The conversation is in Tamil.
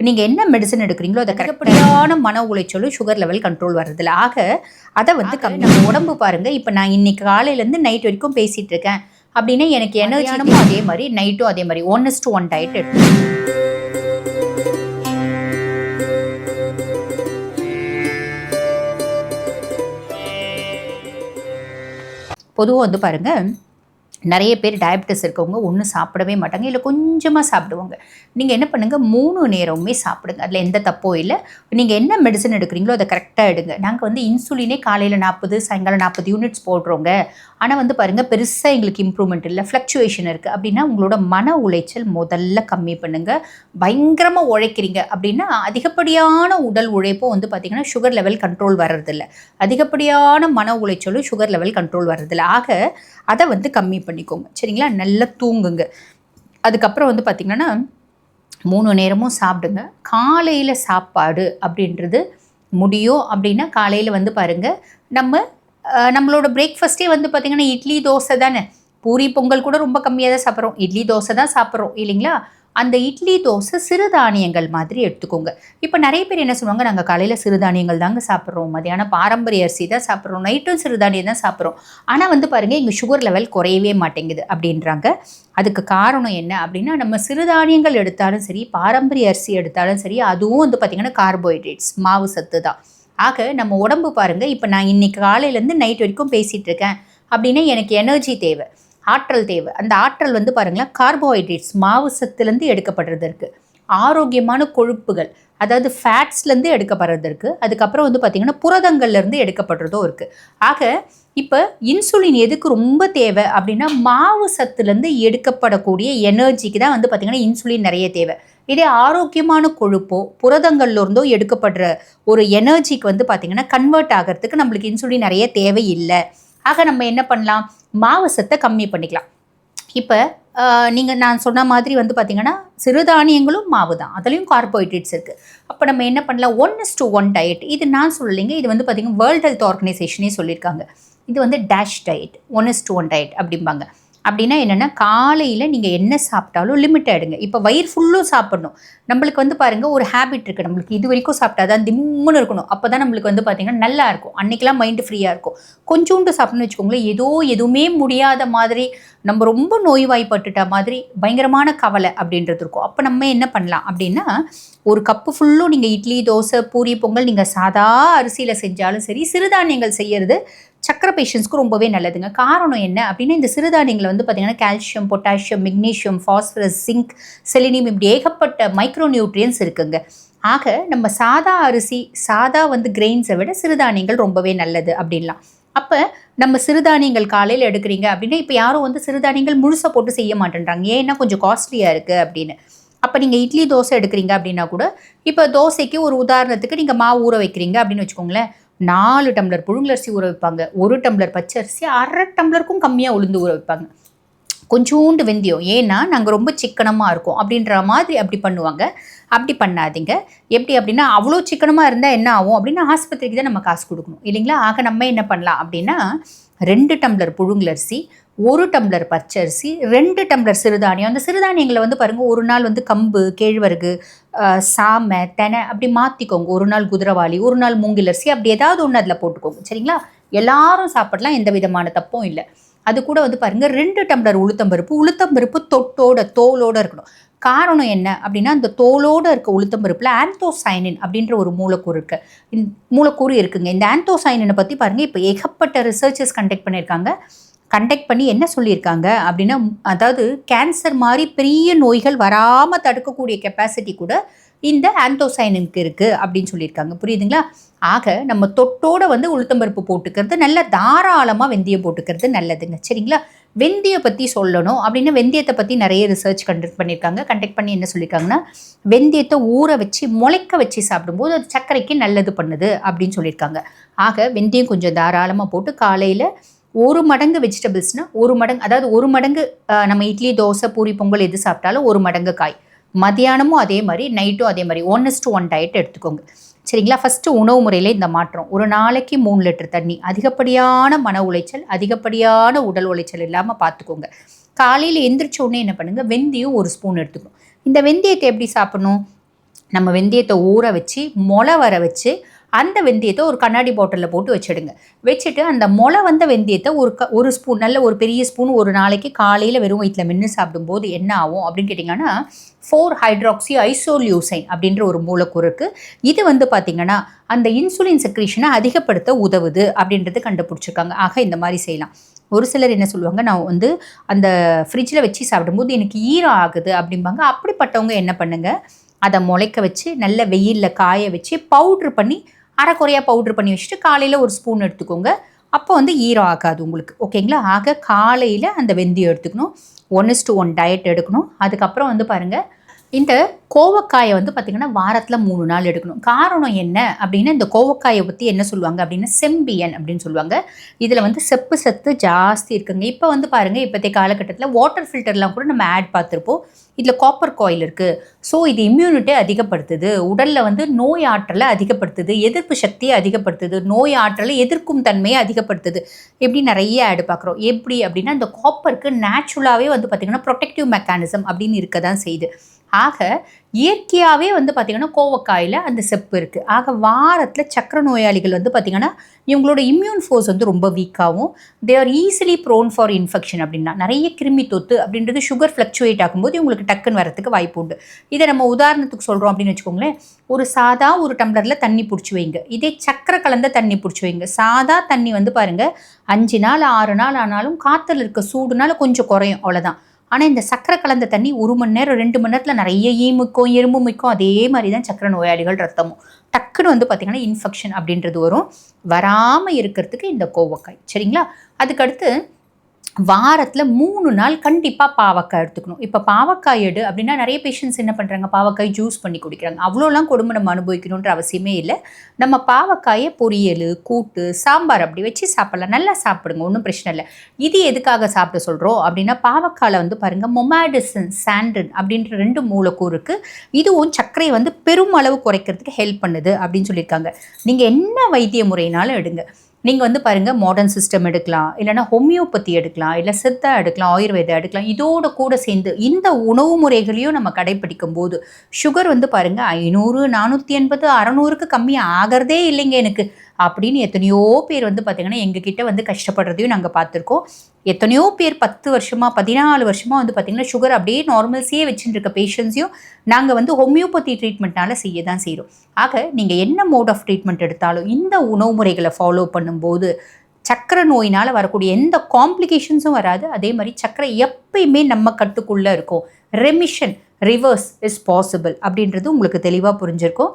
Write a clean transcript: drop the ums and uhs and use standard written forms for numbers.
நீங்கள் என்ன மெடிசன் எடுக்கிறீங்களோ அதை கரெக்டான மன உளைச்சலும் சுகர் லெவல் கண்ட்ரோல் வர்றதில்ல. ஆக அதை வந்து நம்ம உடம்பு பாருங்கள். இப்போ நான் இன்னைக்கு காலையிலேருந்து நைட் வரைக்கும் பேசிகிட்டு இருக்கேன் அப்படின்னா எனக்கு எனர்ஜியானமும் அதே மாதிரி நைட்டும் அதே மாதிரி 1:1 டயட் எடுத்து பொதுவாக வந்து பாருங்கள், நிறைய பேர் டயபெட்டிஸ் இருக்கவங்க ஒன்றும் சாப்பிடவே மாட்டாங்க, இல்லை கொஞ்சமாக சாப்பிடுவாங்க. நீங்கள் என்ன பண்ணுங்கள், 3 நேரமுமே சாப்பிடுங்க. அதில் எந்த தப்போ இல்லை. நீங்கள் என்ன மெடிசன் எடுக்கிறீங்களோ அதை கரெக்டாக எடுங்க. நாங்கள் வந்து இன்சுலினே காலையில் 40 சாயங்காலம் 40 யூனிட்ஸ் போடுறோங்க. ஆனால் வந்து பாருங்கள் பெருசாக எங்களுக்கு இம்ப்ரூவ்மெண்ட் இல்லை, ஃப்ளக்சுவேஷன் இருக்குது அப்படின்னா உங்களோட மன உளைச்சல் முதல்ல கம்மி பண்ணுங்கள். பயங்கரமாக உழைக்கிறீங்க அப்படின்னா அதிகப்படியான உடல் உழைப்பும் வந்து பார்த்திங்கன்னா சுகர் லெவல் கண்ட்ரோல் வர்றதில்ல. அதிகப்படியான மன உளைச்சலும் சுகர் லெவல் கண்ட்ரோல் வர்றதில்ல. ஆக அதை வந்து கம்மி பண்ணிக்கோங்க. சரிங்களா? நல்லா தூங்குங்க. அதுக்கப்புறம் வந்து பார்த்திங்கன்னா 3 நேரமும் சாப்பிடுங்க. காலையில் சாப்பாடு அப்படின்றது முடியும் அப்படின்னா காலையில் வந்து பாருங்கள், நம்மளோட பிரேக்ஃபாஸ்ட்டே வந்து பார்த்திங்கன்னா இட்லி தோசை தானே. பூரி பொங்கல் கூட ரொம்ப கம்மியாக தான் சாப்பிட்றோம், இட்லி தோசை தான் சாப்பிட்றோம் இல்லைங்களா? அந்த இட்லி தோசை சிறுதானியங்கள் மாதிரி எடுத்துக்கோங்க. இப்போ நிறைய பேர் என்ன சொல்லுவாங்க, நாங்கள் காலையில் சிறுதானியங்கள் தாங்க சாப்பிட்றோம், மதியானம் பாரம்பரிய அரிசி தான் சாப்பிட்றோம், நைட்டும் சிறுதானியம் தான் சாப்பிட்றோம், ஆனால் வந்து பாருங்கள் எங்கள் சுகர் லெவல் குறையவே மாட்டேங்குது அப்படின்றாங்க. அதுக்கு காரணம் என்ன அப்படின்னா, நம்ம சிறுதானியங்கள் எடுத்தாலும் சரி, பாரம்பரிய அரிசி எடுத்தாலும் சரி, அதுவும் வந்து பார்த்திங்கன்னா கார்போஹைட்ரேட்ஸ், மாவு சத்து தான். ஆக நம்ம உடம்பு பாருங்கள், இப்போ நான் இன்றைக்கி காலையிலேருந்து நைட் வரைக்கும் பேசிகிட்டு இருக்கேன் அப்படின்னா எனக்கு எனர்ஜி தேவை, ஆற்றல் தேவை. அந்த ஆற்றல் வந்து பாருங்களேன் கார்போஹைட்ரேட்ஸ், மாவு சத்துலேருந்து எடுக்கப்படுறது இருக்குது. ஆரோக்கியமான கொழுப்புகள், அதாவது ஃபேட்ஸ்லேருந்து எடுக்கப்படுறது இருக்குது. அதுக்கப்புறம் வந்து பார்த்திங்கன்னா புரதங்கள்லேருந்து எடுக்கப்படுறதும் இருக்குது. ஆக இப்போ இன்சுலின் எதுக்கு ரொம்ப தேவை அப்படின்னா மாவு சத்துலேருந்து எடுக்கப்படக்கூடிய எனர்ஜிக்கு தான் வந்து பார்த்திங்கன்னா இன்சுலின் நிறைய தேவை. இதே ஆரோக்கியமான கொழுப்போ புரதங்கள்லேருந்தோ எடுக்கப்படுற ஒரு எனர்ஜிக்கு வந்து பார்த்திங்கன்னா கன்வெர்ட் ஆகிறதுக்கு நம்மளுக்கு இன்சுலின் நிறைய தேவை இல்லை. ஆக நம்ம என்ன பண்ணலாம், மாவு சத்தை கம்மி பண்ணிக்கலாம். இப்போ நான் சொன்ன மாதிரி வந்து பார்த்திங்கன்னா சிறுதானியங்களும் மாவு தான், அதுலேயும் கார்போஹைட்ரேட்ஸ் இருக்குது. அப்போ நம்ம என்ன பண்ணலாம், 1:1 டயட். இது நான் சொல்லலைங்க, இது வந்து பார்த்திங்கன்னா வேர்ல்டு ஹெல்த் ஆர்கனைசேஷனே சொல்லியிருக்காங்க. இது வந்து டேஷ் டயட், 1:1 டயட் அப்படிம்பாங்க. அப்படின்னா என்னென்னா காலையில் நீங்கள் என்ன சாப்பிட்டாலும் லிமிட் ஆகிடுங்க. இப்போ வயிறு ஃபுல்லும் சாப்பிடணும். நம்மளுக்கு வந்து பாருங்கள் ஒரு ஹேபிட் இருக்குது, நம்மளுக்கு இது வரைக்கும் சாப்பிட்டா தான் திம்முன்னு இருக்கணும், அப்போ தான் நம்மளுக்கு வந்து பார்த்திங்கன்னா நல்லா இருக்கும், அன்றைக்கெலாம் மைண்டு ஃப்ரீயாக இருக்கும். கொஞ்சோண்டு சாப்பிட்ணுன்னு வச்சுக்கோங்களேன், எதுவுமே முடியாத மாதிரி, நம்ம ரொம்ப நோய்வாய்ப்பட்டுட்ட மாதிரி பயங்கரமான கவலை அப்படின்றது இருக்கும். அப்போ நம்ம என்ன பண்ணலாம் அப்படின்னா, ஒரு கப்பு ஃபுல்லும் நீங்கள் இட்லி தோசை பூரி பொங்கல் நீங்கள் சாதா அரிசியில் செஞ்சாலும் சரி, சிறுதானியங்கள் செய்கிறது சக்கரை பேஷண்ட்ஸ்க்கு ரொம்பவே நல்லதுங்க. காரணம் என்ன அப்படின்னா, இந்த சிறுதானியங்களை வந்து பார்த்திங்கன்னா calcium, potassium, magnesium, phosphorus, zinc, selenium இப்படி ஏகப்பட்ட மைக்ரோ நியூட்ரியன்ஸ் இருக்குங்க. ஆக நம்ம சாதா அரிசி, சாதா வந்து கிரெயின்ஸை விட சிறுதானியங்கள் ரொம்பவே நல்லது அப்படின்லாம். அப்போ நம்ம சிறுதானியங்கள் காலையில் எடுக்கிறீங்க அப்படின்னா, இப்போ யாரும் வந்து சிறுதானியங்கள் முழுசாக போட்டு செய்ய மாட்டேன்றாங்க, ஏன்னா கொஞ்சம் காஸ்ட்லியாக இருக்குது அப்படின்னு. அப்போ நீங்கள் இட்லி தோசை எடுக்கிறீங்க அப்படின்னா கூட, இப்போ தோசைக்கு ஒரு உதாரணத்துக்கு நீங்கள் மாவு ஊற வைக்கிறீங்க அப்படின்னு வச்சுக்கோங்களேன், 4 டம்ளர் புழுங்கலரிசி ஊற வைப்பாங்க, 1 டம்ளர் பச்சரிசி, 1/2 டம்ளருக்கும் கம்மியாக உளுந்து ஊற வைப்பாங்க, கொஞ்சோண்டு வெந்தயம், ஏன்னா நாங்கள் ரொம்ப சிக்கனமாக இருக்கோம் அப்படின்ற மாதிரி அப்படி பண்ணுவாங்க. அப்படி பண்ணாதீங்க. எப்படி அப்படின்னா, அவ்வளோ சிக்கனமாக இருந்தால் என்ன ஆகும் அப்படின்னா ஆஸ்பத்திரிக்கு தான் நம்ம காசு கொடுக்கணும் இல்லைங்களா? ஆக நம்ம என்ன பண்ணலாம் அப்படின்னா, 2 டம்ளர் புழுங்கலரிசி, 1 டம்ளர் பச்சரிசி, 2 டம்ளர் சிறுதானியம். அந்த சிறுதானியங்களை வந்து பாருங்கள், ஒரு நாள் வந்து கம்பு, கேழ்வரகு, சாமை, தெனை அப்படி மாற்றிக்கோங்க. ஒரு நாள் குதிரவாளி, ஒரு நாள் மூங்கிலரிசி, அப்படி ஏதாவது ஒன்று அதில் போட்டுக்கோங்க. சரிங்களா? எல்லாரும் சாப்பிடலாம், எந்த விதமான தப்பும் இல்லை. அது கூட வந்து பாருங்கள் 2 டம்ளர் உளுத்தம்பருப்பு தோலோடு இருக்கணும். காரணம் என்ன அப்படின்னா, அந்த தோலோடு இருக்க உளுத்தம்பருப்பில் ஆந்தோசைனின் அப்படின்ற ஒரு மூலக்கூறு இருக்குங்க. இந்த ஆந்தோசைனினை பற்றி பாருங்கள், இப்போ ஏகப்பட்ட ரிசர்ச்சர்ஸ் கண்டக்ட் பண்ணி என்ன சொல்லியிருக்காங்க அப்படின்னா, அதாவது கேன்சர் மாதிரி பெரிய நோய்கள் வராமல் தடுக்கக்கூடிய கெப்பாசிட்டி கூட இந்த ஆந்தோசைனினுக்கு இருக்குது அப்படின்னு சொல்லியிருக்காங்க. புரியுதுங்களா? ஆக நம்ம தொட்டோட வந்து உளுத்தம்பருப்பு போட்டுக்கிறது நல்ல, தாராளமாக வெந்தயம் போட்டுக்கிறது நல்லதுங்க. சரிங்களா? வெந்தயம் பற்றி சொல்லணும் அப்படின்னா, வெந்தயத்தை பற்றி நிறைய ரிசர்ச் கண்டக்ட் பண்ணி என்ன சொல்லியிருக்காங்கன்னா, வெந்தயத்தை ஊற வச்சு முளைக்க வச்சு சாப்பிடும்போது அது சர்க்கரைக்கு நல்லது பண்ணுது அப்படின்னு சொல்லியிருக்காங்க. ஆக வெந்தயம் கொஞ்சம் தாராளமாக போட்டு காலையில் 1 மடங்கு வெஜிடபிள்ஸ்னால் 1 மடங்கு, அதாவது 1 மடங்கு நம்ம இட்லி தோசை பூரி பொங்கல் எது சாப்பிட்டாலும் 1 மடங்கு காய், மதியானமும் அதே மாதிரி நைட்டும் அதே மாதிரி 1:1 டயட் எடுத்துக்கோங்க. சரிங்களா? ஃபஸ்ட்டு உணவு முறையில் இந்த மாற்றம். ஒரு நாளைக்கு 3 லிட்டர் தண்ணி, அதிகப்படியான மன உளைச்சல், அதிகப்படியான உடல் உளைச்சல் இல்லாமல் பார்த்துக்கோங்க. காலையில் எந்திரிச்ச உடனே என்ன பண்ணுங்கள், வெந்தயம் 1 ஸ்பூன் எடுத்துக்கணும். இந்த வெந்தயத்தை எப்படி சாப்பிடணும், நம்ம வெந்தயத்தை ஊற வச்சு முளை வர வச்சு அந்த வெந்தயத்தை ஒரு கண்ணாடி பாட்டிலில் போட்டு வச்சுடுங்க. வச்சுட்டு அந்த முளை வந்த வெந்தயத்தை ஒரு ஸ்பூன், நல்ல ஒரு பெரிய ஸ்பூன் ஒரு நாளைக்கு காலையில் வெறும் வயிற்றில் மென்று சாப்பிடும்போது என்ன ஆகும் அப்படின்னு கேட்டிங்கன்னா 4-ஹைட்ராக்சி ஐசோலியூசைன் அப்படின்ற ஒரு மூலக்கூறு இருக்குது. இது வந்து பார்த்திங்கன்னா அந்த இன்சுலின் செக்ரீஷனை அதிகப்படுத்த உதவுது அப்படின்றது கண்டுபிடிச்சிருக்காங்க. ஆக இந்த மாதிரி செய்யலாம். ஒரு சிலர் என்ன சொல்லுவாங்க, நான் வந்து அந்த ஃப்ரிட்ஜில் வச்சு சாப்பிடும்போது எனக்கு ஈரம் ஆகுது அப்படிம்பாங்க. அப்படிப்பட்டவங்க என்ன பண்ணுங்கள், அதை முளைக்க வச்சு நல்ல வெயிலில் காய வச்சு பவுட்ரு பண்ணி அரைக்குறையாக பவுட்ரு பண்ணி வச்சுட்டு காலையில் ஒரு ஸ்பூன் எடுத்துக்கோங்க. அப்போ வந்து ஈரம் ஆகாது உங்களுக்கு. ஓகேங்களா? ஆக காலையில் அந்த வெந்தயம் எடுத்துக்கணும். 1:1 டயட் எடுக்கணும். அதுக்கப்புறம் வந்து பாருங்கள், இந்த கோவக்காயை வந்து பார்த்திங்கன்னா வாரத்தில் 3 நாள் எடுக்கணும். காரணம் என்ன அப்படின்னா, இந்த கோவக்காயை பற்றி என்ன சொல்லுவாங்க அப்படின்னா செம்பியன் அப்படின்னு சொல்லுவாங்க. இதில் வந்து செப்பு சத்து ஜாஸ்தி இருக்குங்க. இப்போ வந்து பாருங்கள், இப்போதைய காலகட்டத்தில் வாட்டர் ஃபில்டர்லாம் கூட நம்ம ஆட் பார்த்துருப்போம். இதில் காப்பர் காயில் இருக்குது. ஸோ இது இம்யூனிட்டியை அதிகப்படுத்துது, உடலில் வந்து நோய் ஆற்றலை அதிகப்படுத்துது, எதிர்ப்பு சக்தியை அதிகப்படுத்துது, நோய் ஆற்றலை எதிர்க்கும் தன்மையை அதிகப்படுத்துது. எப்படி நிறைய ஆட் பார்க்குறோம். எப்படி அப்படின்னா, இந்த காப்பருக்கு நேச்சுரலாகவே வந்து பார்த்திங்கன்னா ப்ரொடெக்டிவ் மெக்கானிசம் அப்படின்னு இருக்க தான் செய்யுது. ஆக இயற்கையாகவே வந்து பார்த்திங்கன்னா கோவக்காயில் அந்த செப்பு இருக்குது. ஆக வாரத்தில் சக்கரை நோயாளிகள் வந்து பார்த்திங்கன்னா இவங்களோட இம்யூன் ஃபோர்ஸ் வந்து ரொம்ப வீக்காகவும், they are easily prone for infection அப்படின்னா நிறைய கிருமி தொத்து அப்படின்றது சுகர் ஃப்ளக்சுவேட் ஆகும்போது இவங்களுக்கு டக்குன்னு வரத்துக்கு வாய்ப்பு உண்டு. இதை நம்ம உதாரணத்துக்கு சொல்கிறோம் அப்படின்னு வச்சுக்கோங்களேன். ஒரு டம்ளரில் தண்ணி பிடிச்சி வைங்க. இதே சக்கரை கலந்த தண்ணி பிடிச்சி வைங்க. சாதா தண்ணி வந்து பாருங்கள் 5 நாள் 6 நாள் ஆனாலும் காற்றுல இருக்க சூடுனால கொஞ்சம் குறையும், அவ்வளோதான். ஆனால் இந்த சக்கரை கலந்த தண்ணி 1 மணி நேரம் 2 மணி நேரத்தில் நிறைய ஈமுக்கும் எறும்பு மிக்கும். அதே மாதிரி தான் சக்கரை நோயாளிகள் ரத்தமும் டக்குன்னு வந்து பார்த்திங்கன்னா இன்ஃபெக்ஷன் அப்படின்றது வரும். வராமல் இருக்கிறதுக்கு இந்த கோவக்காய், சரிங்களா? அதுக்கடுத்து வாரத்தில் 3 நாள் கண்டிப்பாக பாவக்காய் எடுத்துக்கணும். இப்போ பாவக்காய் அப்படின்னா நிறைய பேஷண்ட்ஸ் என்ன பண்ணுறாங்க, பாவக்காய் ஜூஸ் பண்ணி குடிக்கிறாங்க. அவ்வளோலாம் கொடுமை நம்ம அனுபவிக்கணுன்ற அவசியமே இல்லை. நம்ம பாவக்காயை பொரியல், கூட்டு, சாம்பார் அப்படி வச்சு சாப்பிட்லாம். நல்லா சாப்பிடுங்க, ஒன்றும் பிரச்சனை இல்லை. இது எதுக்காக சாப்பிட சொல்கிறோம் அப்படின்னா, பாவக்காயில் வந்து பாருங்கள் மொமாடிசின், சாண்டன் அப்படின்ற 2 மூலக்கூறு இருக்குது. இதுவும் சர்க்கரையை வந்து பெருமளவு குறைக்கிறதுக்கு ஹெல்ப் பண்ணுது அப்படின்னு சொல்லியிருக்காங்க. நீங்கள் என்ன வைத்திய முறையினாலும் எடுங்க. நீங்கள் வந்து பாருங்கள், மாடர்ன் சிஸ்டம் எடுக்கலாம், இல்லைனா ஹோமியோபதி எடுக்கலாம், இல்லை சித்தா எடுக்கலாம், ஆயுர்வேதா எடுக்கலாம். இதோட கூட சேர்ந்து இந்த உணவு முறைகளையும் நம்ம கடைப்பிடிக்கும் போது சுகர் வந்து பாருங்கள் 500, 480, 600க்கு கம்மி ஆகிறதே இல்லைங்க எனக்கு அப்படின்னு எத்தனையோ பேர் வந்து பார்த்திங்கன்னா எங்ககிட்ட வந்து கஷ்டப்படுறதையும் நாங்கள் பார்த்துருக்கோம். எத்தனையோ பேர் 10 வருஷமாக 14 வருஷமாக வந்து பார்த்திங்கன்னா சுகர் அப்படியே நார்மல்ஸே வச்சுட்டு இருக்க பேஷண்ட்ஸையும் நாங்கள் வந்து ஹோமியோபதி ட்ரீட்மெண்ட்னால செய்ய தான் செய்கிறோம். ஆக நீங்கள் என்ன மோட் ஆஃப் ட்ரீட்மெண்ட் எடுத்தாலும் இந்த உணவு முறைகளை ஃபாலோ பண்ணும்போது சக்கரை நோயினால் வரக்கூடிய எந்த காம்ப்ளிகேஷன்ஸும் வராது. அதே மாதிரி சக்கரை எப்பயுமே நம்ம கட்டுக்குள்ளே இருக்கும். ரெமிஷன், ரிவர்ஸ் இஸ் பாசிபிள் அப்படின்றது உங்களுக்கு தெளிவாக புரிஞ்சிருக்கும்.